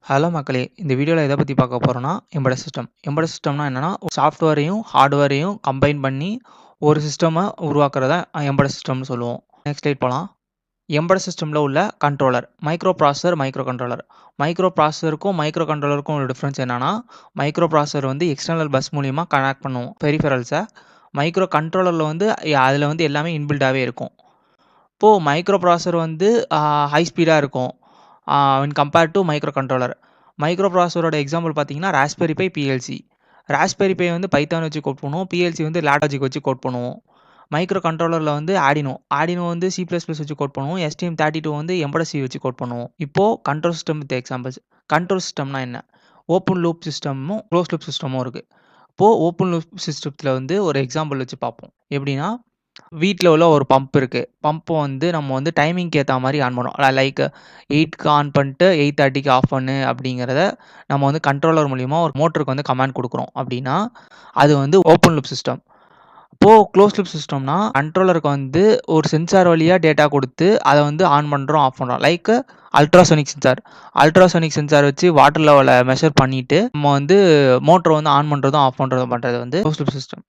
Hello மக்களே! இந்த வீடியோல எத பத்தி பார்க்க போறோம்னா, எம்பெடட் சிஸ்டம். எம்பெடட் சிஸ்டம்னா என்னன்னா, சாஃப்ட்வேரையும், ஹார்ட்வேரையும் கம்பைன் பண்ணி ஒரு சிஸ்டம உருவாக்குறத எம்பெடட் சிஸ்டம்னு சொல்லுவோம். நெக்ஸ்ட் ஸ்லைட் போலாம். எம்பெடட் சிஸ்டம்ல உள்ள controller, micro processor, micro controller. Micro ப்ராசஸருக்கும், மைக்ரோ கண்ட்ரோலருக்கும் உள்ள டிஃபரன்ஸ் என்னன்னா, மைக்ரோ ப்ராசஸர் வந்து எக்ஸ்டர்னல் பஸ் மூலியமா கனெக்ட் பண்ணும் பெரிஃபெரல்ஸ. மைக்ரோ கண்ட்ரோலர்ல வந்து அதுல வந்து எல்லாமே இன்பில்டாவே இருக்கும். இப்போ மைக்ரோ ப்ராசஸர் வந்து ஹை ஸ்பீடா இருக்கும். When compared to micro controller. Micro ப்ராசஸரோட எக்ஸாம்பிள் பார்த்தீங்கன்னா, Raspberry Pi, PLC. Raspberry Pi வந்து பைத்தான் வச்சு கோட் பண்ணுவோம். பிஎல்சி வந்து லாஜிக் வச்சு கோட் பண்ணுவோம். மைக்ரோ கண்ட்ரோலர்ல வந்து ஆர்டினோ. ஆர்டினோ வந்து சி ப்ளஸ் ப்ளஸ் வச்சு கோட் பண்ணுவோம். STM32 வந்து எம்பெடட் சி வச்சு கோட் பண்ணுவோம். இப்போ control system with examples. Control சிஸ்டம்னா என்ன? ஓப்பன் லூப் சிஸ்டமும், க்ளோஸ் லூப் சிஸ்டமும் இருக்கு. இப்போ ஓப்பன் லூப் சிஸ்டத்துல வந்து ஒரு எக்ஸாம்பிள் வச்சு பார்ப்போம். எப்படின்னா, வீட்ல உள்ள ஒரு பம்ப் இருக்கு. பம்ப் வந்து நம்ம வந்து டைமிங்க்கு ஏத்தா மாரி ஆன் பண்ணுவோம். லைக் 8க்கு ஆன் பண்ணிட்டு 8:30க்கு ஆஃப் பண்ணு அப்படிங்கிறத நம்ம வந்து கண்ட்ரோலர் மூலியமா ஒரு மோட்டருக்கு வந்து கமாண்ட் குடுக்குறோம் அப்படின்னா, அது வந்து ஓப்பன் லூப் சிஸ்டம். இப்போ க்ளோஸ் லூப் சிஸ்டம்னா, கண்ட்ரோலருக்கு வந்து ஒரு சென்சார் வழியா டேட்டா குடுத்து, அத வந்து ஆன் பண்றோம், ஆஃப் பண்றோம். Like ultrasonic sensor. Ultrasonic sensor வச்சு வாட்டர் லெவல மெஷர் பண்ணிட்டு, நம்ம வந்து மோட்டர வந்து ஆன் பண்றதும், ஆஃப் பண்றதும் பண்றது வந்து க்ளோஸ் லூப் சிஸ்டம்.